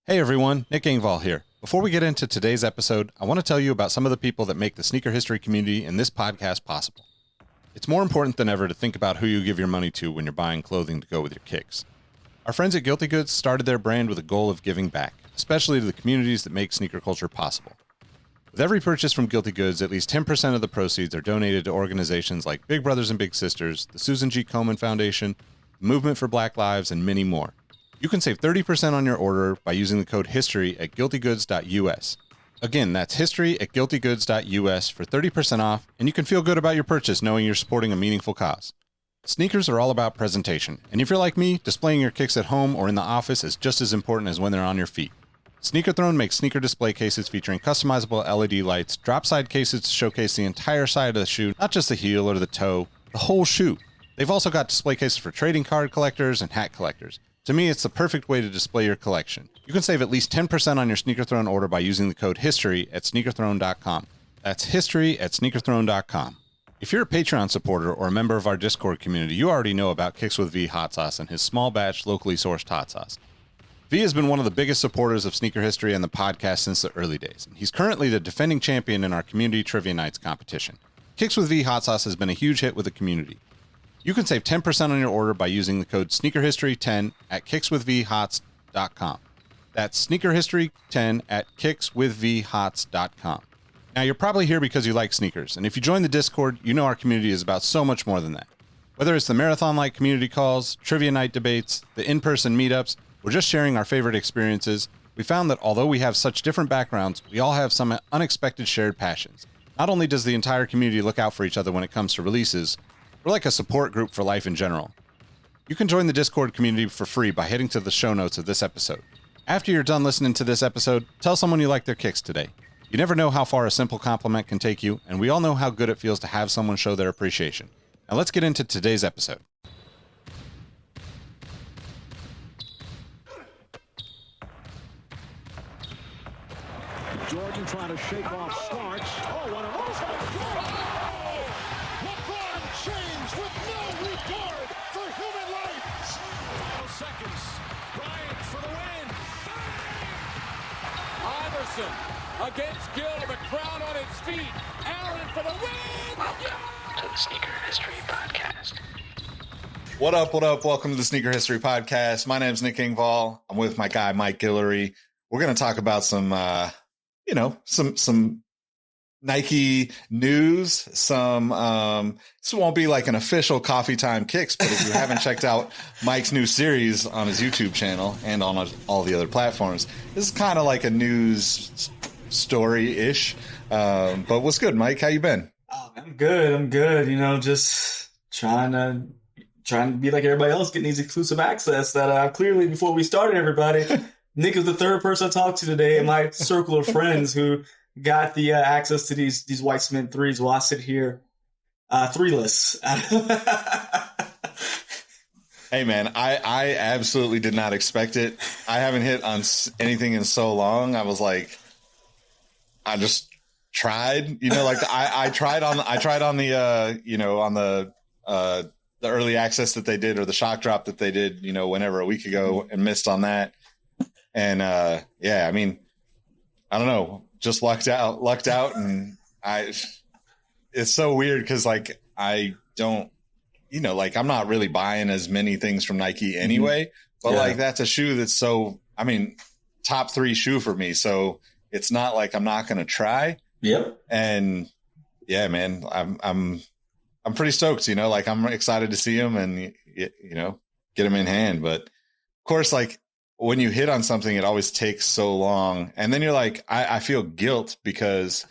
Hey everyone, Nick Engvall here. Before we get into today's episode, I want to tell you about some of the people that make the sneaker history community and this podcast possible. It's more important than ever to think about who you give your money to when you're buying clothing to go with your kicks. Our friends at Guilty Goods started their brand with a goal of giving back, especially to the communities that make sneaker culture possible. With every purchase from Guilty Goods, at least 10% of the proceeds are donated to organizations like Big Brothers and Big Sisters, the Susan G. Komen Foundation, the Movement for Black Lives, and many more. You can save 30% on your order by using the code HISTORY at guiltygoods.us. Again, that's history at guiltygoods.us for 30% off, and you can feel good about your purchase knowing you're supporting a meaningful cause. Sneakers are all about presentation, and if you're like me, displaying your kicks at home or in the office is just as important as when they're on your feet. Sneaker Throne makes sneaker display cases featuring customizable LED lights, drop-side cases to showcase the entire side of the shoe, not just the heel or the toe, the whole shoe. They've also got display cases for trading card collectors and hat collectors. To me, it's the perfect way to display your collection. You can save at least 10% on your Sneaker Throne order by using the code HISTORY at sneakerthrone.com. That's history at sneakerthrone.com. If you're a Patreon supporter or a member of our Discord community, you already know about Kicks with V hot sauce and his small batch, locally sourced hot sauce. V has been one of the biggest supporters of sneaker history and the podcast since the early days. He's currently the defending champion in our community trivia nights competition. Kicks with V hot sauce has been a huge hit with the community. You can save 10% on your order by using the code SNEAKERHISTORY10 at kickswithvhots.com. That's SNEAKERHISTORY10 at kickswithvhots.com. Now, you're probably here because you like sneakers, and if you join the Discord, you know our community is about so much more than that. Whether it's the marathon-like community calls, trivia night debates, the in-person meetups, or just sharing our favorite experiences, we found that although we have such different backgrounds, we all have some unexpected shared passions. Not only does the entire community look out for each other when it comes to releases, we're like a support group for life in general. You can join the Discord community for free by heading to the show notes of this episode. After you're done listening to this episode, tell someone you like their kicks today. You never know how far a simple compliment can take you, and we all know how good it feels to have someone show their appreciation. Now let's get into today's episode. Jordan trying to shake off Starks. Oh, what a LeBron James with no regard for human life. 12 seconds. Bryant for the win. Iverson against Gill, the crowd on its feet. Allen for the win. Welcome to the Sneaker History Podcast. What up, what up? Welcome to the Sneaker History Podcast. My name's Nick Engvall. I'm with my guy, Mike Guillory. We're going to talk about some Nike news, this won't be like an official coffee time kicks, but if you haven't checked out Mike's new series on his YouTube channel and on all the other platforms, this is kind of like a news story-ish. But what's good, Mike? How you been? Oh, I'm good. You know, just trying to be like everybody else, getting these exclusive access that clearly before we started, everybody, Nick is the third person I talked to today in my circle of friends who got the access to these white cement threes while I sit here threeless. Hey man, I absolutely did not expect it. I haven't hit on anything in so long. I was like, I just tried, like I tried on the early access that they did, or the shock drop that they did, whenever a week ago, and missed on that. And I mean, I don't know, just lucked out, and it's so weird because like I don't, I'm not really buying as many things from Nike anyway, but like that's a shoe that's so, I mean, top 3 shoe for me, so it's not like I'm not gonna try. Yep. And yeah, man, I'm pretty stoked, like I'm excited to see them and get them in hand, but of course, like, when you hit on something, it always takes so long. And then you're like, I feel guilt because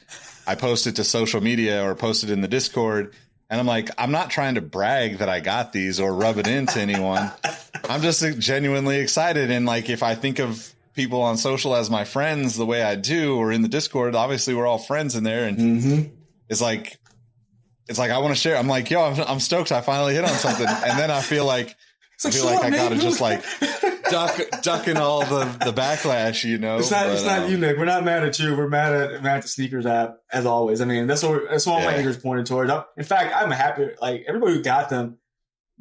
I posted to social media or posted in the Discord. And I'm like, I'm not trying to brag that I got these or rub it into anyone. I'm just genuinely excited. And like, if I think of people on social as my friends the way I do, or in the Discord, obviously we're all friends in there. And it's like, I want to share. I'm like, yo, I'm stoked. I finally hit on something. And then I feel like I gotta just like ducking all the backlash, It's not you, Nick. We're not mad at you. We're mad at the sneakers app, as always. I mean, that's what my anger's pointed towards. In fact, I'm happy. Like, everybody who got them,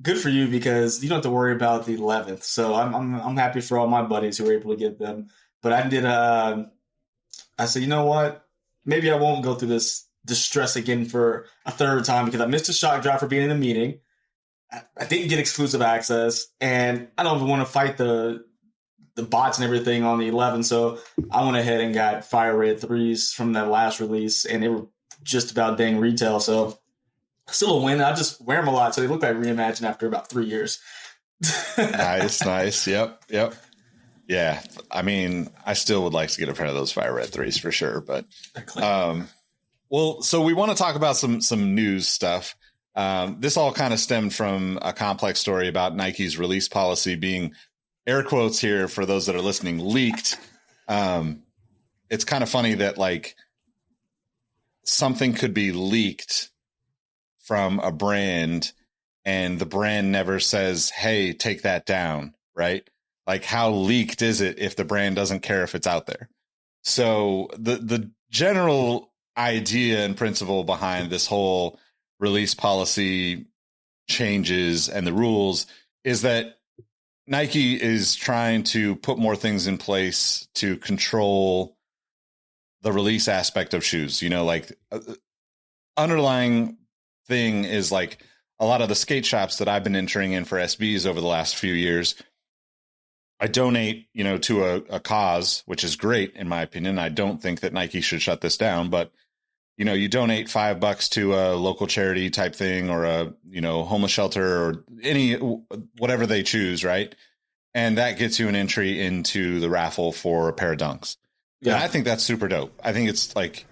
good for you, because you don't have to worry about the 11th. So I'm happy for all my buddies who were able to get them. But I said, you know what? Maybe I won't go through this distress again for a third time because I missed a shock drop for being in a meeting. I didn't get exclusive access, and I don't even want to fight the bots and everything on the 11. So I went ahead and got Fire Red 3s from that last release, and they were just about dang retail. So still a win. I just wear them a lot, so they look like Reimagine after about 3 years. Nice. Yep. Yeah. I mean, I still would like to get a pair of those Fire Red 3s for sure. But, well, so we want to talk about some news stuff. This all kind of stemmed from a complex story about Nike's release policy being, air quotes here for those that are listening, leaked. It's kind of funny that like something could be leaked from a brand and the brand never says, hey, take that down, right? Like how leaked is it if the brand doesn't care if it's out there? So the general idea and principle behind this whole release policy changes and the rules is that Nike is trying to put more things in place to control the release aspect of shoes. You know, like underlying thing is like a lot of the skate shops that I've been entering in for SBs over the last few years. I donate, you know, to a cause, which is great in my opinion. I don't think that Nike should shut this down, but you know, you donate $5 to a local charity type thing or a, you know, homeless shelter or whatever they choose. Right. And that gets you an entry into the raffle for a pair of Dunks. Yeah. And I think that's super dope. I think it's like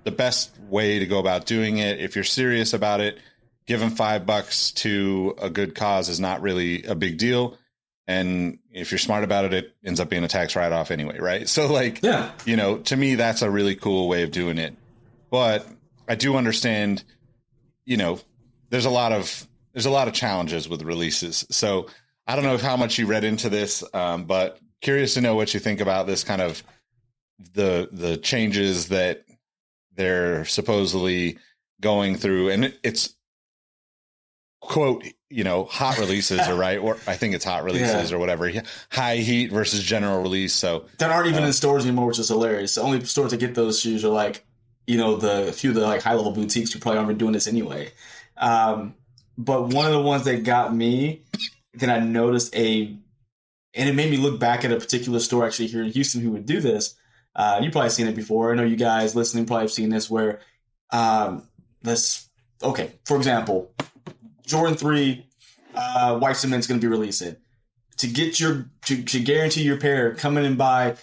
the best way to go about doing it. If you're serious about it, giving $5 to a good cause is not really a big deal. And if you're smart about it, it ends up being a tax write-off anyway. Right. So like, yeah, you know, to me, that's a really cool way of doing it. But I do understand, you know, there's a lot of challenges with releases. So I don't know how much you read into this, but curious to know what you think about this kind of the changes that they're supposedly going through. And it's quote, you know, hot releases are right. Or I think it's hot releases or whatever. High heat versus general release. So that aren't even in stores anymore, which is hilarious. The only stores that get those shoes are like, you know, a few of the like high level boutiques who probably aren't doing this anyway. But one of the ones that got me, then I noticed and it made me look back at a particular store actually here in Houston who would do this. You've probably seen it before. I know you guys listening probably have seen this where, for example, Jordan 3 white cement's going to be releasing. To get to guarantee your pair, come in and buy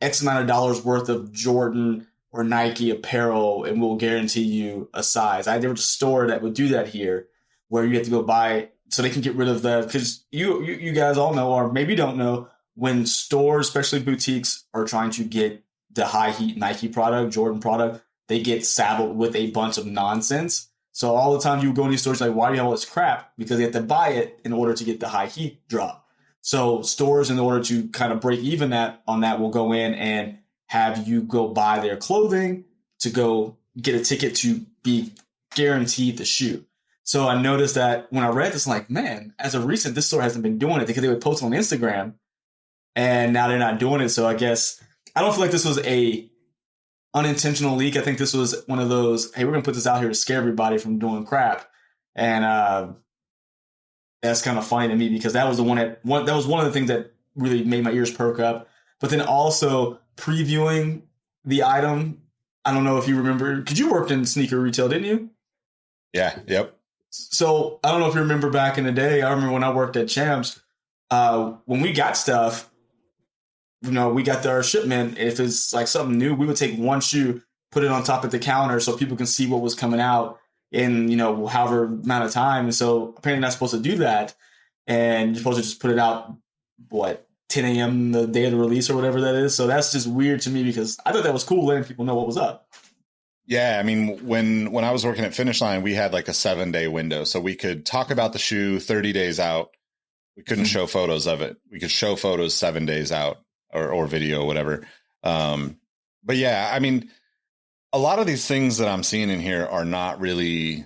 X amount of dollars worth of Jordan or Nike apparel, and we'll guarantee you a size. There was a store that would do that here, where you have to go buy, so they can get rid of that. Because you guys all know, or maybe don't know, when stores, especially boutiques, are trying to get the high heat Nike product, Jordan product, they get saddled with a bunch of nonsense. So all the time you go in these stores, like, why do you have all this crap? Because they have to buy it in order to get the high heat drop. So stores, in order to kind of break even on that, will go in and have you go buy their clothing to go get a ticket to be guaranteed the shoe. So I noticed that when I read this, I'm like, man, as of recent, this store hasn't been doing it because they would post on Instagram and now they're not doing it. So I guess I don't feel like this was a unintentional leak. I think this was one of those, hey, we're going to put this out here to scare everybody from doing crap. And that's kind of funny to me because that was one of the things that really made my ears perk up. But then also previewing the item, I don't know if you remember, because you worked in sneaker retail, didn't you? Yeah, yep. So I don't know if you remember back in the day, I remember when I worked at Champs, when we got stuff, you know, we got our shipment. If it's like something new, we would take one shoe, put it on top of the counter so people can see what was coming out in, you know, however amount of time. And so apparently not supposed to do that. And you're supposed to just put it out, 10 a.m. the day of the release or whatever that is. So that's just weird to me because I thought that was cool letting people know what was up. Yeah, I mean, when I was working at Finish Line, we had like a 7-day window. So we could talk about the shoe 30 days out. We couldn't show photos of it. We could show photos 7 days out or video, whatever. But yeah, I mean, a lot of these things that I'm seeing in here are not really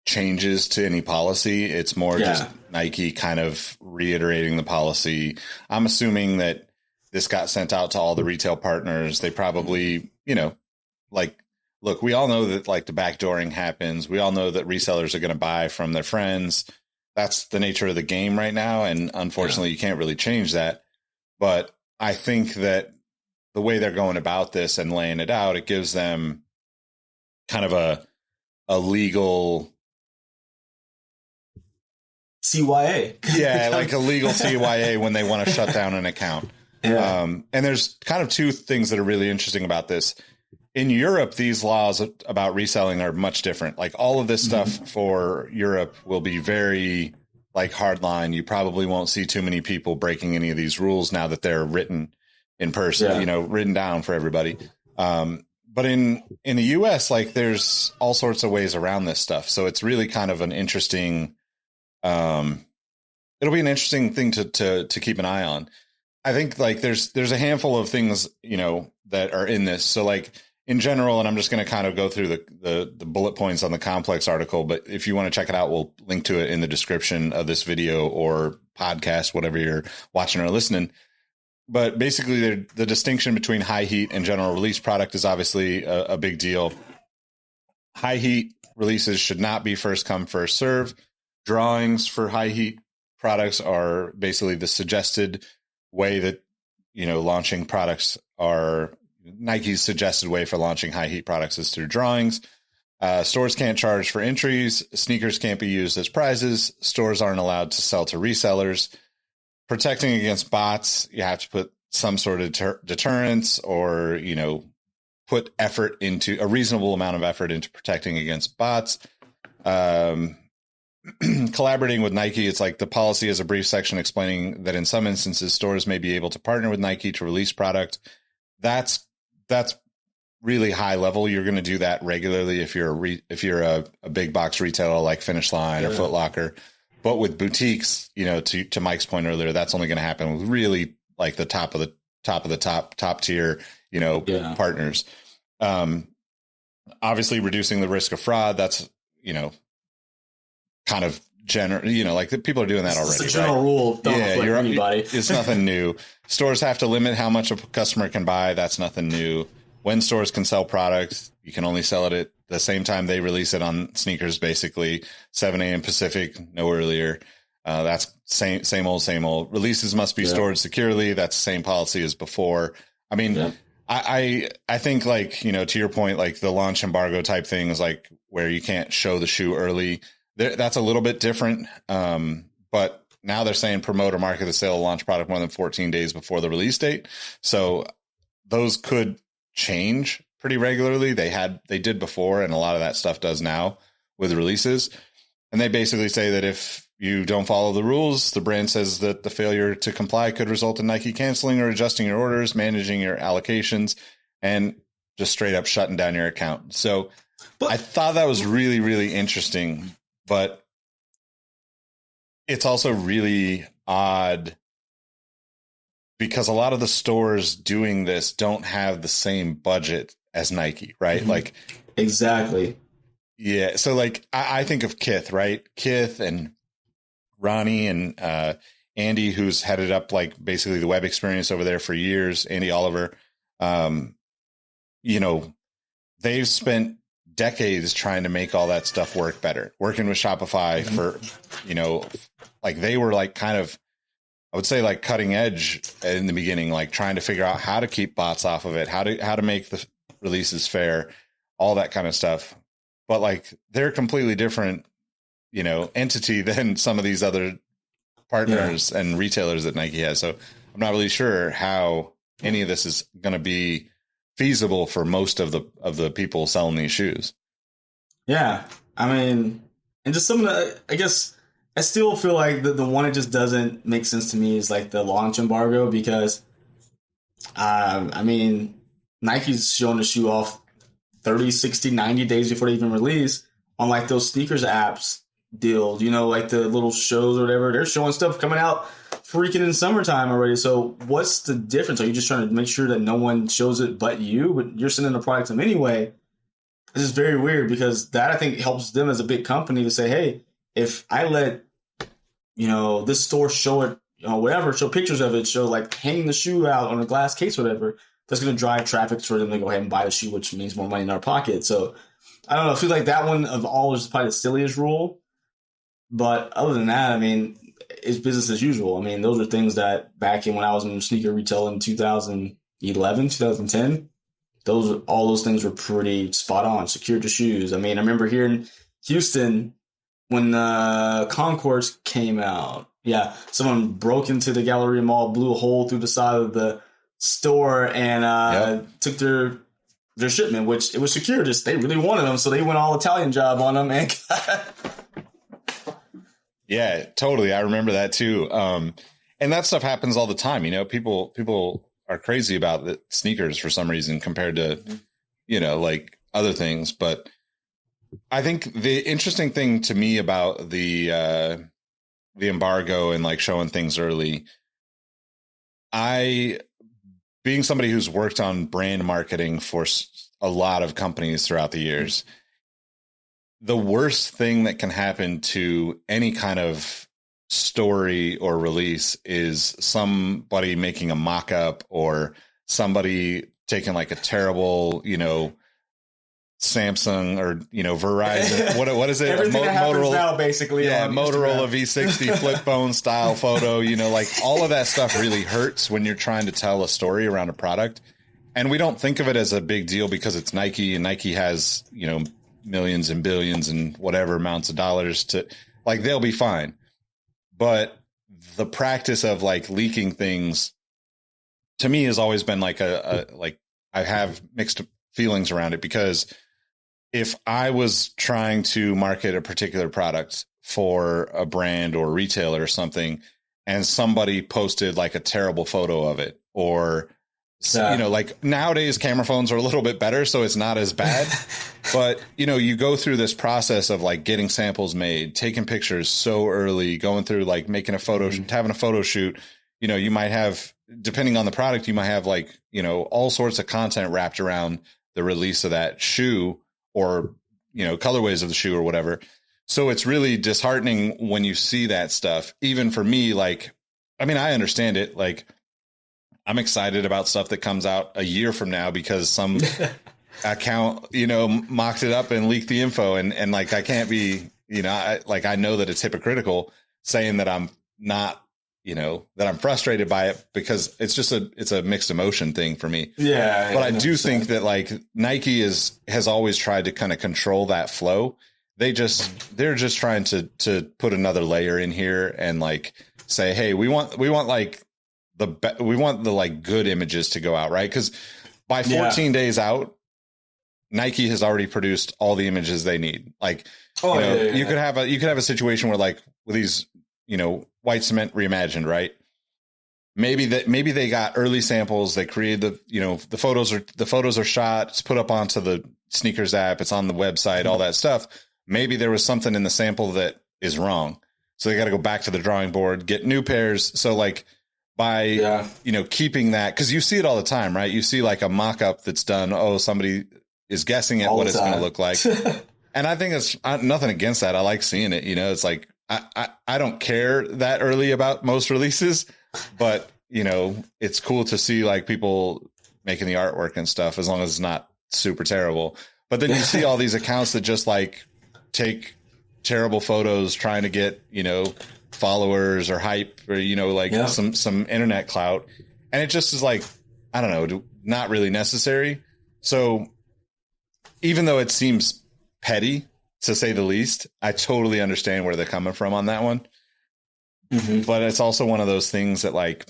changes to any policy. It's more just Nike kind of reiterating the policy. I'm assuming that this got sent out to all the retail partners. They probably, like, look, we all know that like the backdooring happens. We all know that resellers are going to buy from their friends. That's the nature of the game right now. And unfortunately, you can't really change that. But I think that the way they're going about this and laying it out, it gives them kind of a legal CYA. Yeah, like a legal CYA when they want to shut down an account. Yeah. And there's kind of two things that are really interesting about this. In Europe, these laws about reselling are much different. Like all of this stuff for Europe will be very like hardline. You probably won't see too many people breaking any of these rules now that they're written in person, written down for everybody. But in the US, like there's all sorts of ways around this stuff. So it's really kind of an interesting, it'll be an interesting thing to keep an eye on. I think like there's a handful of things, that are in this. So like in general, and I'm just going to kind of go through the bullet points on the Complex article, but if you want to check it out, we'll link to it in the description of this video or podcast, whatever you're watching or listening. But basically the distinction between high heat and general release product is obviously a big deal. High heat releases should not be first come, first serve. Drawings for high heat products are basically the suggested way that, launching products are. Nike's suggested way for launching high heat products is through drawings. Stores can't charge for entries. Sneakers can't be used as prizes. Stores aren't allowed to sell to resellers. Protecting against bots, you have to put some sort of deterrence or, put effort into a reasonable amount of effort into protecting against bots. Collaborating with Nike, it's like the policy has a brief section explaining that in some instances, stores may be able to partner with Nike to release product. That's really high level. You're going to do that regularly if you're a big box retailer like Finish Line or Foot Locker. But with boutiques, to Mike's point earlier, that's only going to happen with really like the top tier, partners. Obviously reducing the risk of fraud. That's, kind of general, like the people are doing that already. It's a general rule. Don't you're anybody. It's nothing new. Stores have to limit how much a customer can buy. That's nothing new. When stores can sell products, you can only sell it at the same time they release it on sneakers, basically 7 a.m. Pacific, no earlier. That's same old. Releases must be stored securely. That's the same policy as before. I mean, I think like, to your point, like the launch embargo type things, like where you can't show the shoe early, that's a little bit different. But now they're saying promote or market the sale of launch product more than 14 days before the release date. So those could change pretty regularly. They did before, and a lot of that stuff does now with releases. And they basically say that if you don't follow the rules, the brand says that the failure to comply could result in Nike canceling or adjusting your orders, managing your allocations, and just straight up shutting down your account. So I thought that was really, really interesting, but it's also really odd because a lot of the stores doing this don't have the same budget as Nike, right? Mm-hmm. Like exactly. Yeah. So like I think of Kith, right? Kith and Ronnie and Andy, who's headed up like basically the web experience over there for years, Andy Oliver. They've spent decades trying to make all that stuff work better, working with Shopify for, like they were like kind of, I would say like cutting edge in the beginning, like trying to figure out how to keep bots off of it, how to make the releases fair, all that kind of stuff. But like they're a completely different, entity than some of these other partners and retailers that Nike has. So I'm not really sure how any of this is going to be feasible for most of the people selling these shoes. Yeah. I mean, and just some of the, I guess I still feel like the one that just doesn't make sense to me is like the launch embargo because, Nike's showing the shoe off 30, 60, 90 days before they even release on like those sneakers apps deals, like the little shows or whatever. They're showing stuff coming out freaking in summertime already. So what's the difference? Are you just trying to make sure that no one shows it but you, but you're sending the product to them anyway? This is very weird because that I think helps them as a big company to say, hey, if I let, this store show it, whatever, show pictures of it, show like hanging the shoe out on a glass case, whatever. That's going to drive traffic for them to go ahead and buy the shoe, which means more money in our pocket. So I don't know. I feel like that one of all is probably the silliest rule. But other than that, I mean, it's business as usual. I mean, those are things that back in when I was in sneaker retail in 2011, 2010, all those things were pretty spot on. Secured the shoes. I mean, I remember here in Houston when Concourse came out. Yeah, someone broke into the Galleria Mall, blew a hole through the side of the store, and took their shipment, which it was secured. Just they really wanted them, so they went all Italian job on them. And yeah, totally. I remember that too. And that stuff happens all the time. You know, people are crazy about the sneakers for some reason compared to, like other things. But I think the interesting thing to me about the embargo and like showing things early, being somebody who's worked on brand marketing for a lot of companies throughout the years, the worst thing that can happen to any kind of story or release is somebody making a mock-up or somebody taking like a terrible, Samsung or, Verizon. What is it? Everything that happens Motorola now, basically. Yeah, Motorola V60 flip phone style photo. Like all of that stuff really hurts when you're trying to tell a story around a product. And we don't think of it as a big deal because it's Nike, and Nike has, millions and billions and whatever amounts of dollars to, like, they'll be fine. But the practice of like leaking things to me has always been like I have mixed feelings around it, because if I was trying to market a particular product for a brand or retailer or something, and somebody posted like a terrible photo of it, or, like nowadays camera phones are a little bit better, so it's not as bad. But, you go through this process of like getting samples made, taking pictures so early, going through like making a photo, having a photo shoot. You might have, depending on the product, you might have like, all sorts of content wrapped around the release of that shoe, or, colorways of the shoe or whatever. So it's really disheartening when you see that stuff. Even for me, like, I mean, I understand it. Like, I'm excited about stuff that comes out a year from now because some account, mocked it up and leaked the info. And like, I can't be, I know that it's hypocritical saying that I'm not, that I'm frustrated by it, because it's a mixed emotion thing for me. Yeah. But I do think that like Nike has always tried to kind of control that flow. They're just trying to put another layer in here and like say, hey, we want like we want the like good images to go out, right? Because by 14 days out, Nike has already produced all the images they need. Like, you could have a situation where like with these, White Cement Reimagined, right? Maybe they got early samples. They created the photos are shot. It's put up onto the sneakers app. It's on the website, all that stuff. Maybe there was something in the sample that is wrong. So they got to go back to the drawing board, get new pairs. So like by, keeping that, cause you see it all the time, right? You see like a mock-up that's done. Oh, somebody is guessing at what it's going to look like. And I think it's nothing against that. I like seeing it. It's like, I don't care that early about most releases, but it's cool to see like people making the artwork and stuff, as long as it's not super terrible. But then you see all these accounts that just like take terrible photos trying to get, followers or hype or, some internet clout. And it just is like, I don't know, not really necessary. So even though it seems petty, to say the least, I totally understand where they're coming from on that one. Mm-hmm. But it's also one of those things that like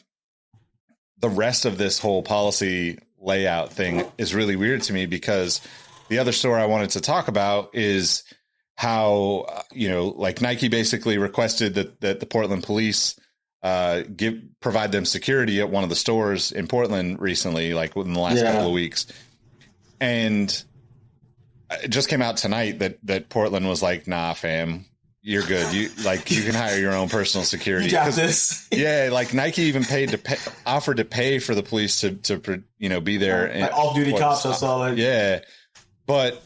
the rest of this whole policy layout thing is really weird to me, because the other story I wanted to talk about is how, like Nike basically requested that the Portland police provide them security at one of the stores in Portland recently, like within the last couple of weeks. And it just came out tonight that Portland was like, nah, fam, you're good. You can hire your own personal security. You got this. Like Nike even offered to pay for the police to be there. Like off-duty cops, I saw that. Yeah. But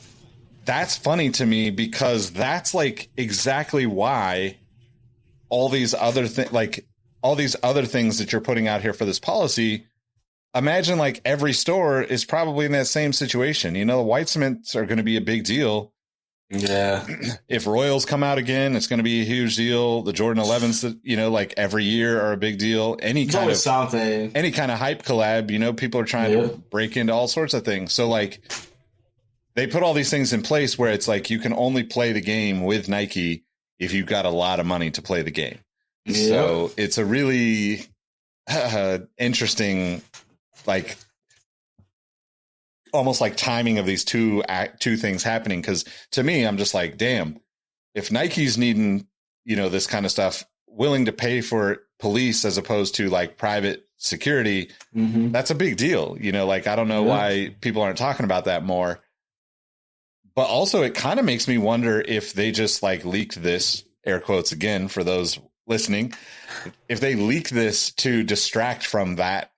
that's funny to me, because that's like exactly why all these other things, like all these other things that you're putting out here for this policy, imagine like every store is probably in that same situation. You know, the white cements are going to be a big deal. Yeah. If Royals come out again, it's going to be a huge deal. The Jordan 11s, you know, like every year are a big deal. Any kind of hype collab, you know, people are trying to break into all sorts of things. So like they put all these things in place where it's like you can only play the game with Nike if you've got a lot of money to play the game. Yeah. So it's a really interesting, like almost like timing of these two things happening. Because to me, I'm just like, damn, if Nike's needing, you know, this kind of stuff, willing to pay for police as opposed to like private security, that's a big deal. You know, like I don't know why people aren't talking about that more. But also, it kind of makes me wonder if they just like leaked this, air quotes again for those listening, if they leaked this to distract from that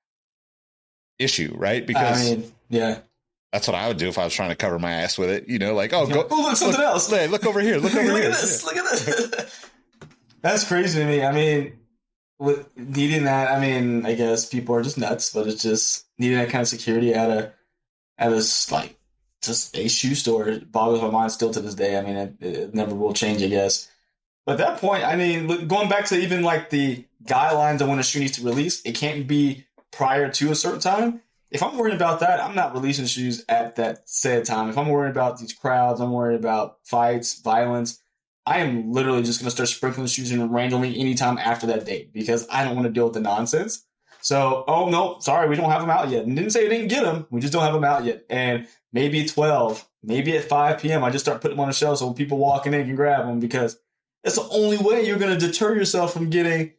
issue, right? Because that's what I would do if I was trying to cover my ass with it. You know, like, look, something else. Hey, look over here. Look over here. Look at this. That's crazy to me. I mean, with needing that, I mean, I guess people are just nuts, but it's just needing that kind of security at a like just a shoe store. It boggles my mind still to this day. I mean, it never will change, I guess. But at that point, I mean, going back to even like the guidelines on when a shoe needs to release, it can't be prior to a certain time. If I'm worried about that, I'm not releasing shoes at that said time. If I'm worried about these crowds, I'm worried about fights, violence, I am literally just going to start sprinkling shoes in randomly anytime after that date because I don't want to deal with the nonsense. So, oh, no, sorry, we don't have them out yet. And didn't say we didn't get them. We just don't have them out yet. And maybe at 12, maybe at 5 p.m., I just start putting them on the shelf so when people walking in can grab them because that's the only way you're going to deter yourself from getting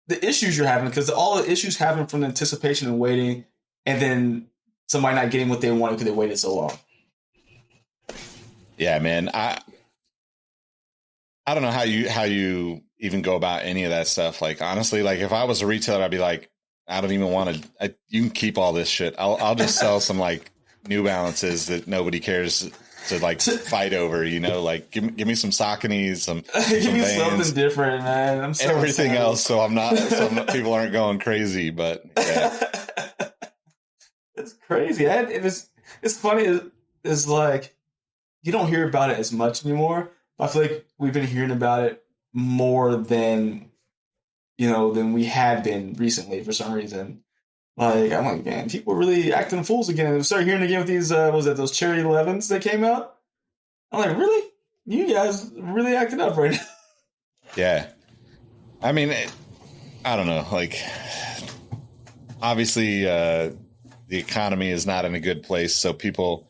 the issues you're having because all the issues happen from the anticipation and waiting and then somebody not getting what they wanted because they waited so long. Yeah, man. I don't know how you even go about any of that stuff. Like, honestly, like if I was a retailer, I'd be like, I don't even want to, you can keep all this shit. I'll just sell some like New Balances that nobody cares to like fight over, you know, like give me some Sauconys, some give me something different, man. I'm so everything excited. Else. So I'm not, people aren't going crazy, but yeah. It's crazy. It's funny. It's like, you don't hear about it as much anymore. I feel like we've been hearing about it more than we had been recently for some reason. Like, I'm like, man, people are really acting fools again. We started hearing again with these, those Cherry 11s that came out? I'm like, really? You guys really acting up right now. Yeah. I mean, I don't know. Like, obviously, the economy is not in a good place, so people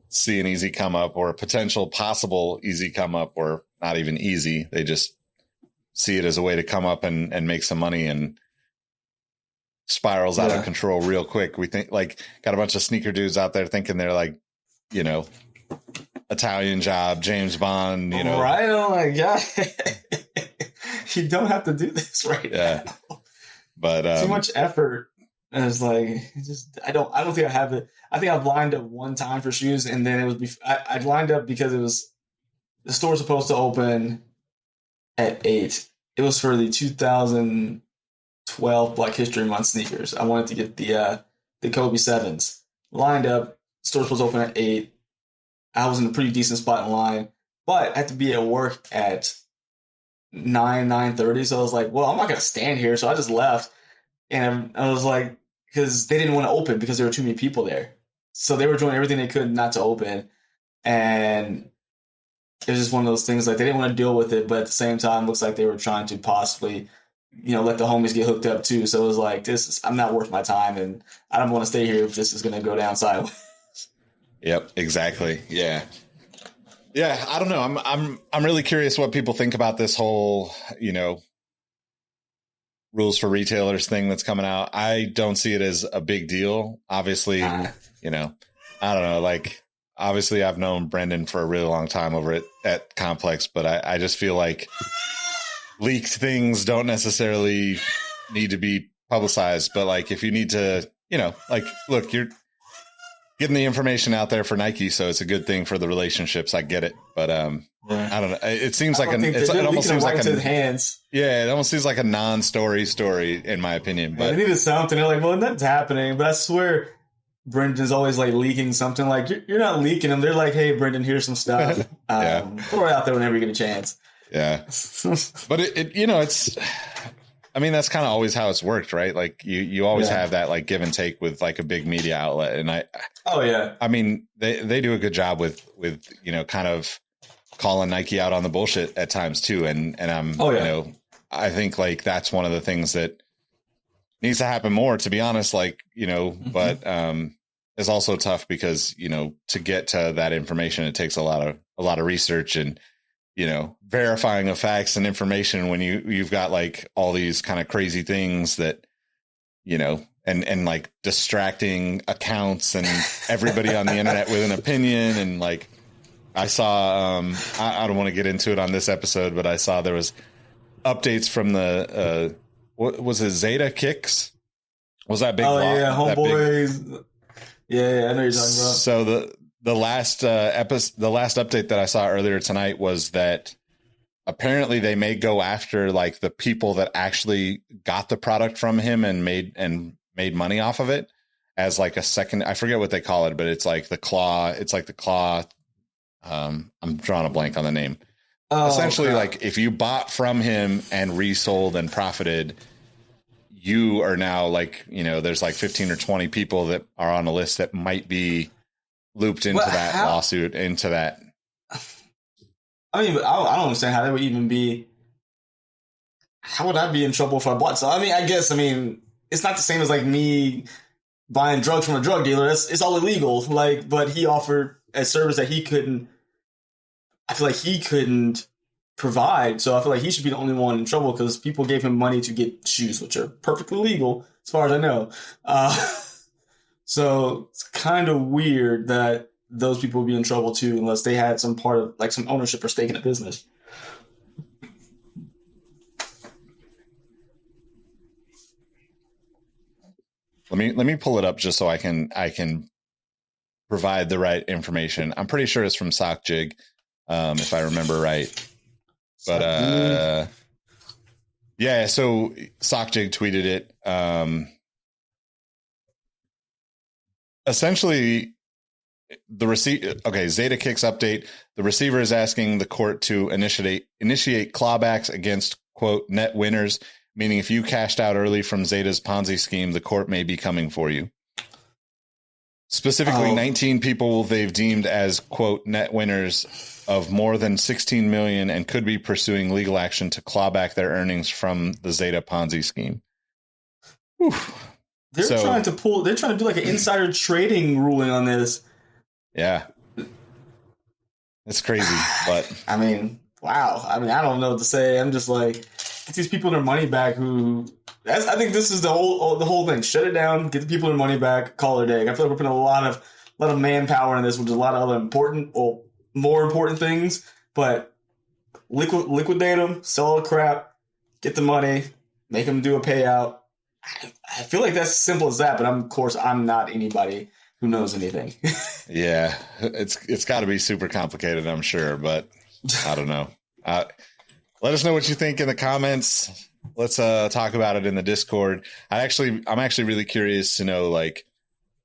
see an easy come up or a potential possible easy come up or not even easy. They just see it as a way to come up and make some money and spirals out of control real quick. We think like got a bunch of sneaker dudes out there thinking they're like, you know, Italian Job, James Bond, you know. Right. Oh my God. You don't have to do this right now. But too much effort. And it's like, I don't think I have it. I think I've lined up one time for shoes, and then it was I lined up because it was the store was supposed to open at 8. It was for the 2012 Black History Month sneakers. I wanted to get the Kobe 7s. Lined up. The store was supposed to open at 8. I was in a pretty decent spot in line, but I had to be at work at 9:30. So I was like, well, I'm not gonna stand here. So I just left, and I was like, because they didn't want to open because there were too many people there. So they were doing everything they could not to open. And it was just one of those things, like they didn't want to deal with it, but at the same time, looks like they were trying to possibly, let the homies get hooked up too. So it was like, I'm not worth my time, and I don't want to stay here if this is going to go down sideways. Yep, exactly. Yeah. Yeah, I don't know. I'm really curious what people think about this whole, rules for retailers thing that's coming out. I don't see it as a big deal. Obviously, I don't know. Like, obviously, I've known Brendan for a really long time over at Complex, but I just feel like leaked things don't necessarily need to be publicized. But like, if you need to, like, look, give getting the information out there for Nike, so it's a good thing for the relationships. I get it, but I don't know. It seems like it almost seems like his hands. Yeah, it almost seems like a non-story in my opinion. But they needed something. They're like, well, that's happening. But I swear, Brendan's always like leaking something. Like you're not leaking them. They're like, hey, Brendan, here's some stuff. Throw it out there whenever you get a chance. Yeah, but it's. I mean, that's kind of always how it's worked, right? Like you always have that like give and take with like a big media outlet. And I mean, they do a good job with, kind of calling Nike out on the bullshit at times too. And I'm, I think like that's one of the things that needs to happen more, to be honest, but it's also tough because, to get to that information, it takes a lot of research and, verifying of facts and information when you've got like all these kind of crazy things that, and like distracting accounts and everybody on the internet with an opinion. And like, I saw, I don't want to get into it on this episode, but I saw there was updates from the, what was it? Zadeh Kicks? Was that big? Oh yeah. Homeboys. Yeah. I know you're talking about. So the last update that I saw earlier tonight was that apparently they may go after like the people that actually got the product from him and made money off of it as like a second. I forget what they call it, but it's like the claw. It's like the claw. I'm drawing a blank on the name. Essentially, like if you bought from him and resold and profited, you are now like, there's like 15 or 20 people that are on a list that might be looped into lawsuit, into that. I mean, I don't understand how that would even be. How would I be in trouble if I bought? So I guess it's not the same as like me buying drugs from a drug dealer. It's all illegal. Like, but he offered a service that he couldn't. I feel like he couldn't provide. So I feel like he should be the only one in trouble because people gave him money to get shoes, which are perfectly legal as far as I know. So it's kind of weird that those people would be in trouble too, unless they had some part of like some ownership or stake in the business. Let me pull it up just so I can provide the right information. I'm pretty sure it's from SockJig, if I remember right. But yeah, so SockJig tweeted it. Essentially, Zadeh Kicks update. The receiver is asking the court to initiate clawbacks against, quote, net winners, meaning if you cashed out early from Zadeh's Ponzi scheme, the court may be coming for you. Specifically, 19 people they've deemed as, quote, net winners of more than 16 million and could be pursuing legal action to claw back their earnings from the Zadeh Ponzi scheme. Whew. They're trying to do like an insider trading ruling on this. Yeah. It's crazy, but wow. I don't know what to say. I'm just like, get these people their money back I think this is the whole thing. Shut it down, get the people their money back, call it a day. I feel like we're putting a lot of manpower in this, which is a lot of other more important things, but liquidate them, sell all the crap, get the money, make them do a payout. I feel like that's as simple as that, but of course I'm not anybody who knows anything. Yeah, it's got to be super complicated, I'm sure, but I don't know. Let us know what you think in the comments. Let's talk about it in the Discord. I'm actually really curious to know, like,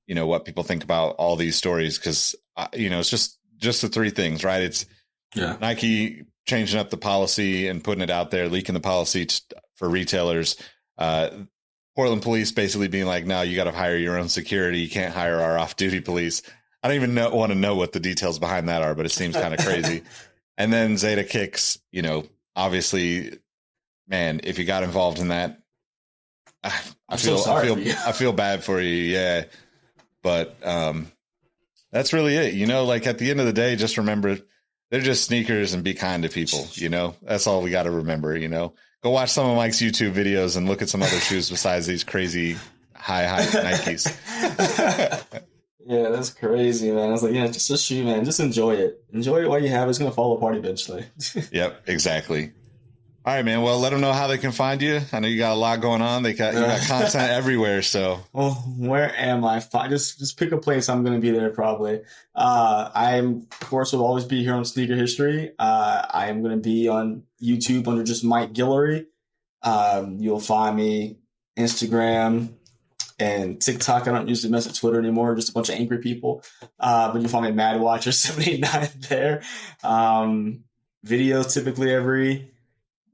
what people think about all these stories, because it's just the three things, right? It's Nike changing up the policy and putting it out there, leaking the policy for retailers. Portland police basically being like, no, you got to hire your own security. You can't hire our off-duty police. I don't even want to know what the details behind that are, but it seems kind of crazy. And then Zadeh Kicks, obviously, man, if you got involved in that, I feel bad for you. Yeah. But that's really it. Like at the end of the day, just remember they're just sneakers and be kind to people. That's all we got to remember. Go watch some of Mike's YouTube videos and look at some other shoes besides these crazy high Nikes. Yeah, that's crazy, man. I was like, yeah, just a shoe, man. Just enjoy it. Enjoy it while you have it. It's going to fall apart eventually. Yep, exactly. All right, man. Well, let them know how they can find you. I know you got a lot going on. You got content everywhere. So, well, where am I? Just pick a place. I'm going to be there probably. I'm, of course, will always be here on Sneaker History. I am going to be on YouTube under just Mike Guillory. You'll find me Instagram and TikTok. I don't usually mess with Twitter anymore. Just a bunch of angry people. But you'll find me Mad Watcher 789 there. Videos typically every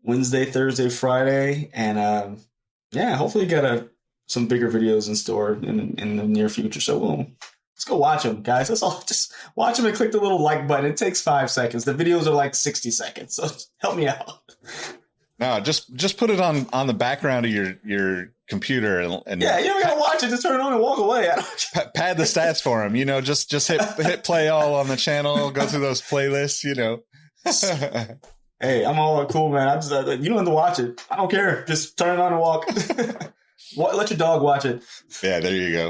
Wednesday, Thursday, Friday, and hopefully get some bigger videos in store in the near future. So let's go watch them, guys. That's all. Just watch them and click the little like button. It takes 5 seconds. The videos are like 60 seconds. So help me out. No, just put it on the background of your computer and yeah, you don't gotta watch it. Just turn it on and walk away. Pad the stats for them. Just hit play all on the channel. Go through those playlists. Hey, I'm all cool, man. I just you don't have to watch it. I don't care. Just turn it on and walk. Let your dog watch it. Yeah, there you go.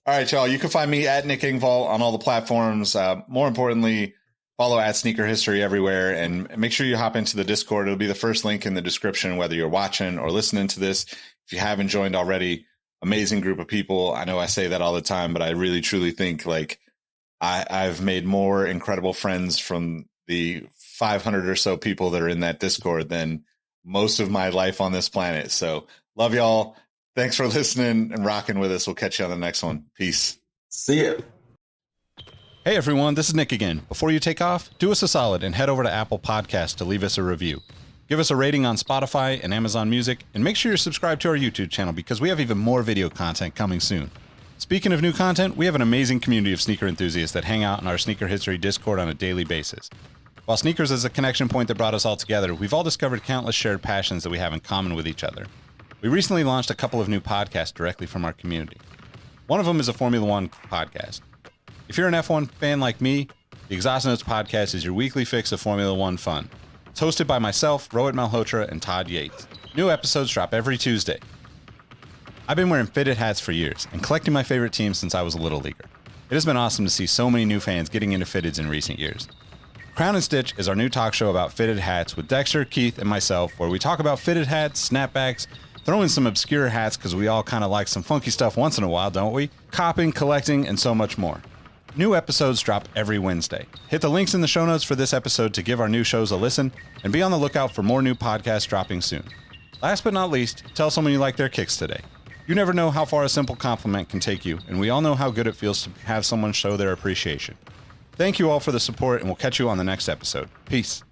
All right, y'all. You can find me at Nick Engvall on all the platforms. More importantly, follow at Sneaker History everywhere, and make sure you hop into the Discord. It'll be the first link in the description, whether you're watching or listening to this. If you haven't joined already, amazing group of people. I know I say that all the time, but I really, truly think I've made more incredible friends from the 500 or so people that are in that Discord than most of my life on this planet. So love y'all. Thanks for listening and rocking with us. We'll catch you on the next one. Peace. See ya. Hey everyone, this is Nick again. Before you take off, do us a solid and head over to Apple Podcasts to leave us a review. Give us a rating on Spotify and Amazon Music, and make sure you're subscribed to our YouTube channel because we have even more video content coming soon. Speaking of new content, we have an amazing community of sneaker enthusiasts that hang out in our Sneaker History Discord on a daily basis. While sneakers is a connection point that brought us all together, we've all discovered countless shared passions that we have in common with each other. We recently launched a couple of new podcasts directly from our community. One of them is a Formula One podcast. If you're an F1 fan like me, the Exhaust Notes podcast is your weekly fix of Formula One fun. It's hosted by myself, Rohit Malhotra, and Todd Yates. New episodes drop every Tuesday. I've been wearing fitted hats for years and collecting my favorite teams since I was a little leaguer. It has been awesome to see so many new fans getting into fitteds in recent years. Crown and Stitch is our new talk show about fitted hats with Dexter, Keith, and myself, where we talk about fitted hats, snapbacks, throw in some obscure hats because we all kind of like some funky stuff once in a while, don't we? Copping, collecting, and so much more. New episodes drop every Wednesday. Hit the links in the show notes for this episode to give our new shows a listen, and be on the lookout for more new podcasts dropping soon. Last but not least, tell someone you like their kicks today. You never know how far a simple compliment can take you, and we all know how good it feels to have someone show their appreciation. Thank you all for the support, and we'll catch you on the next episode. Peace.